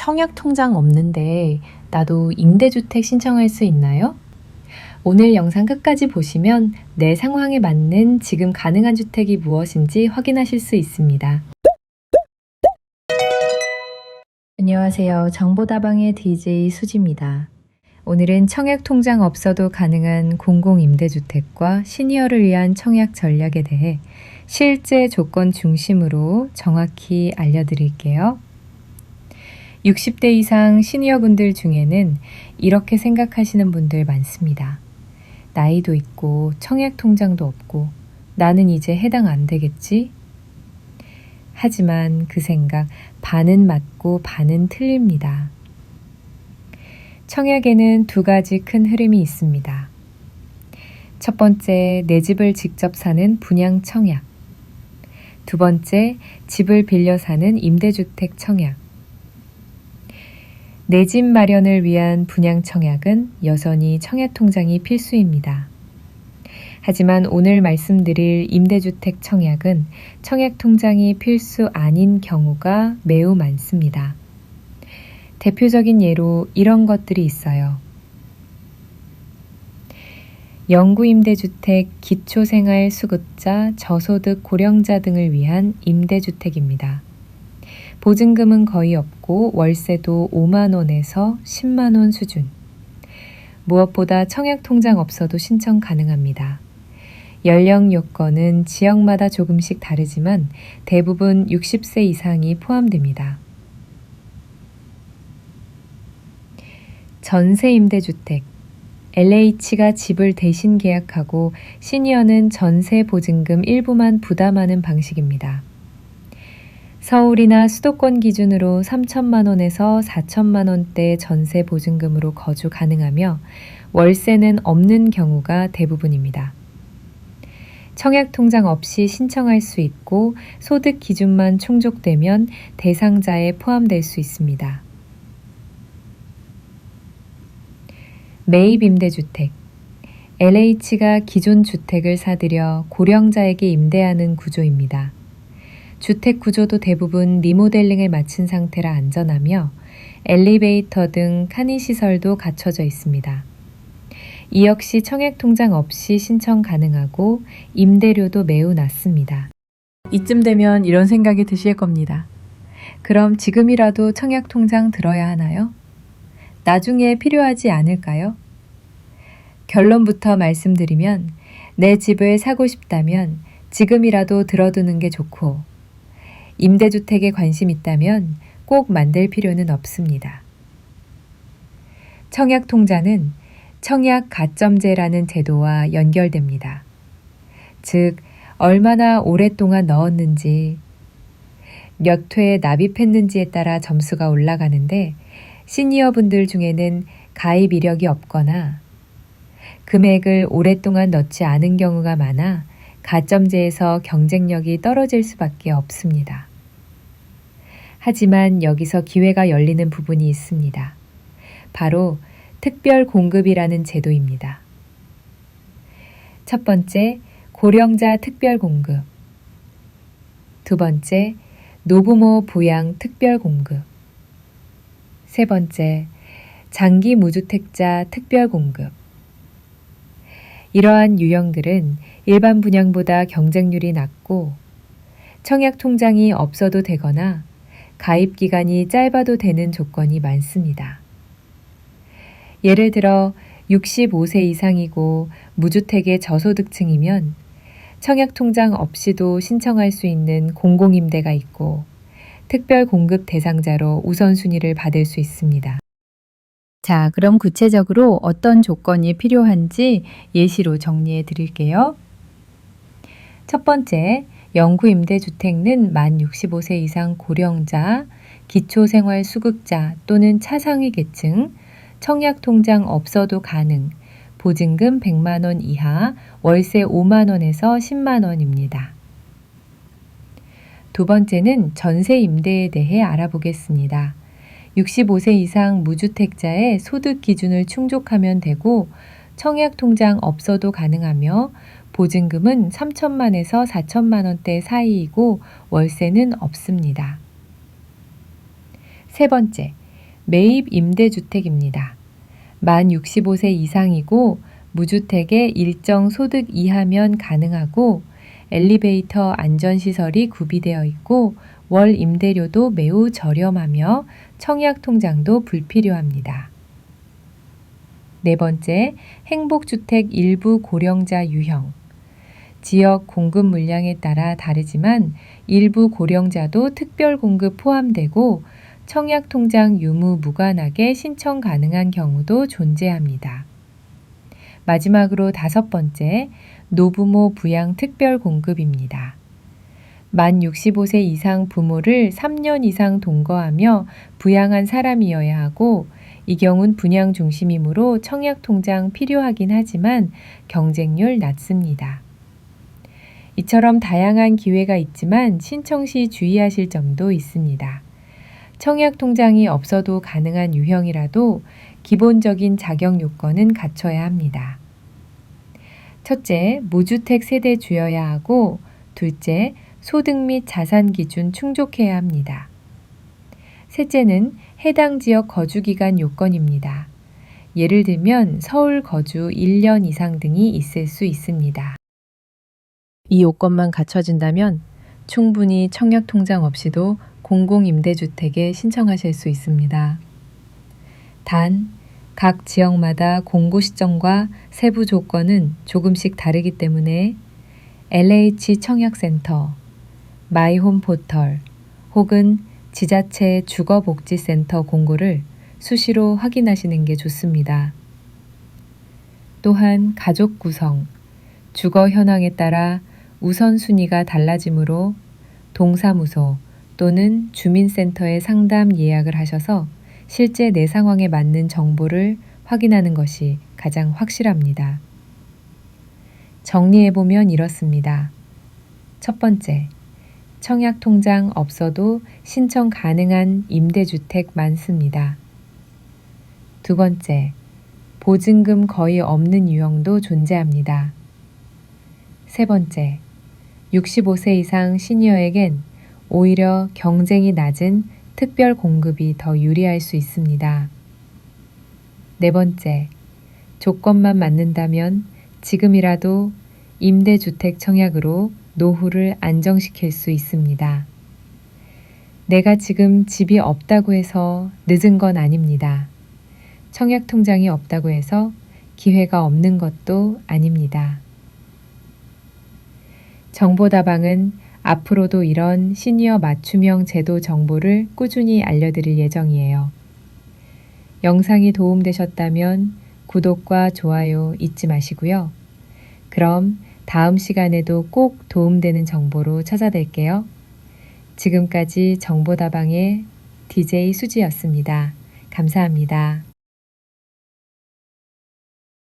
청약통장 없는데 나도 임대주택 신청할 수 있나요? 오늘 영상 끝까지 보시면 내 상황에 맞는 지금 가능한 주택이 무엇인지 확인하실 수 있습니다. 안녕하세요. 정보다방의 DJ 수지입니다. 오늘은 청약통장 없어도 가능한 공공임대주택과 시니어를 위한 청약 전략에 대해 실제 조건 중심으로 정확히 알려드릴게요. 60대 이상 시니어분들 중에는 이렇게 생각하시는 분들 많습니다. 나이도 있고 청약통장도 없고 나는 이제 해당 안 되겠지? 하지만 그 생각 반은 맞고 반은 틀립니다. 청약에는 두 가지 큰 흐름이 있습니다. 첫 번째, 내 집을 직접 사는 분양 청약. 두 번째, 집을 빌려 사는 임대주택 청약. 내 집 마련을 위한 분양 청약은 여전히 청약통장이 필수입니다. 하지만 오늘 말씀드릴 임대주택 청약은 청약통장이 필수 아닌 경우가 매우 많습니다. 대표적인 예로 이런 것들이 있어요. 영구임대주택, 기초생활수급자, 저소득 고령자 등을 위한 임대주택입니다. 보증금은 거의 없고 월세도 5만 원에서 10만 원 수준. 무엇보다 청약통장 없어도 신청 가능합니다. 연령 요건은 지역마다 조금씩 다르지만 대부분 60세 이상이 포함됩니다. 전세임대주택. LH가 집을 대신 계약하고 시니어는 전세 보증금 일부만 부담하는 방식입니다. 서울이나 수도권 기준으로 3천만 원에서 4천만 원대 전세 보증금으로 거주 가능하며 월세는 없는 경우가 대부분입니다. 청약통장 없이 신청할 수 있고 소득 기준만 충족되면 대상자에 포함될 수 있습니다. 매입임대주택. LH가 기존 주택을 사들여 고령자에게 임대하는 구조입니다. 주택 구조도 대부분 리모델링을 마친 상태라 안전하며 엘리베이터 등 간이시설도 갖춰져 있습니다. 이 역시 청약통장 없이 신청 가능하고 임대료도 매우 낮습니다. 이쯤 되면 이런 생각이 드실 겁니다. 그럼 지금이라도 청약통장 들어야 하나요? 나중에 필요하지 않을까요? 결론부터 말씀드리면 내 집을 사고 싶다면 지금이라도 들어두는 게 좋고 임대주택에 관심 있다면 꼭 만들 필요는 없습니다. 청약통장은 청약 가점제라는 제도와 연결됩니다. 즉, 얼마나 오랫동안 넣었는지, 몇 회 납입했는지에 따라 점수가 올라가는데 시니어분들 중에는 가입 이력이 없거나 금액을 오랫동안 넣지 않은 경우가 많아 가점제에서 경쟁력이 떨어질 수밖에 없습니다. 하지만 여기서 기회가 열리는 부분이 있습니다. 바로 특별 공급이라는 제도입니다. 첫 번째, 고령자 특별 공급. 두 번째, 노부모 부양 특별 공급. 세 번째, 장기 무주택자 특별 공급. 이러한 유형들은 일반 분양보다 경쟁률이 낮고 청약통장이 없어도 되거나 가입 기간이 짧아도 되는 조건이 많습니다. 예를 들어 65세 이상이고 무주택의 저소득층이면 청약통장 없이도 신청할 수 있는 공공임대가 있고 특별 공급 대상자로 우선순위를 받을 수 있습니다. 자, 그럼 구체적으로 어떤 조건이 필요한지 예시로 정리해 드릴게요. 첫 번째, 영구임대주택은 만 65세 이상 고령자, 기초생활수급자 또는 차상위 계층, 청약통장 없어도 가능, 보증금 100만 원 이하, 월세 5만 원에서 10만 원입니다. 두 번째는 전세 임대에 대해 알아보겠습니다. 65세 이상 무주택자의 소득 기준을 충족하면 되고 청약통장 없어도 가능하며 보증금은 3천만에서 4천만 원대 사이이고 월세는 없습니다. 세 번째, 매입 임대주택입니다. 만 65세 이상이고 무주택의 일정 소득 이하면 가능하고 엘리베이터 안전시설이 구비되어 있고 월 임대료도 매우 저렴하며 청약통장도 불필요합니다. 네 번째, 행복주택 일부 고령자 유형. 지역 공급 물량에 따라 다르지만 일부 고령자도 특별 공급 포함되고 청약통장 유무 무관하게 신청 가능한 경우도 존재합니다. 마지막으로 다섯 번째, 노부모 부양 특별 공급입니다. 만 65세 이상 부모를 3년 이상 동거하며 부양한 사람이어야 하고 이 경우는 분양 중심이므로 청약통장 필요하긴 하지만 경쟁률 낮습니다. 이처럼 다양한 기회가 있지만 신청 시 주의하실 점도 있습니다. 청약통장이 없어도 가능한 유형이라도 기본적인 자격 요건은 갖춰야 합니다. 첫째, 무주택 세대 주여야 하고 둘째, 소득 및 자산 기준 충족해야 합니다. 셋째는 해당 지역 거주기간 요건입니다. 예를 들면 서울 거주 1년 이상 등이 있을 수 있습니다. 이 요건만 갖춰진다면 충분히 청약통장 없이도 공공임대주택에 신청하실 수 있습니다. 단, 각 지역마다 공고 시점과 세부 조건은 조금씩 다르기 때문에 LH 청약센터, 마이홈 포털 혹은 지자체 주거복지센터 공고를 수시로 확인하시는 게 좋습니다. 또한 가족 구성, 주거 현황에 따라 우선순위가 달라지므로 동사무소 또는 주민센터에 상담 예약을 하셔서 실제 내 상황에 맞는 정보를 확인하는 것이 가장 확실합니다. 정리해보면 이렇습니다. 첫 번째, 청약통장 없어도 신청 가능한 임대주택 많습니다. 두 번째, 보증금 거의 없는 유형도 존재합니다. 세 번째, 65세 이상 시니어에겐 오히려 경쟁이 낮은 특별 공급이 더 유리할 수 있습니다. 네 번째, 조건만 맞는다면 지금이라도 임대주택 청약으로 노후를 안정시킬 수 있습니다. 내가 지금 집이 없다고 해서 늦은 건 아닙니다. 청약통장이 없다고 해서 기회가 없는 것도 아닙니다. 정보다방은 앞으로도 이런 시니어 맞춤형 제도 정보를 꾸준히 알려드릴 예정이에요. 영상이 도움되셨다면 구독과 좋아요 잊지 마시고요. 그럼 다음 시간에도 꼭 도움되는 정보로 찾아뵐게요. 지금까지 정보다방의 DJ 수지였습니다. 감사합니다.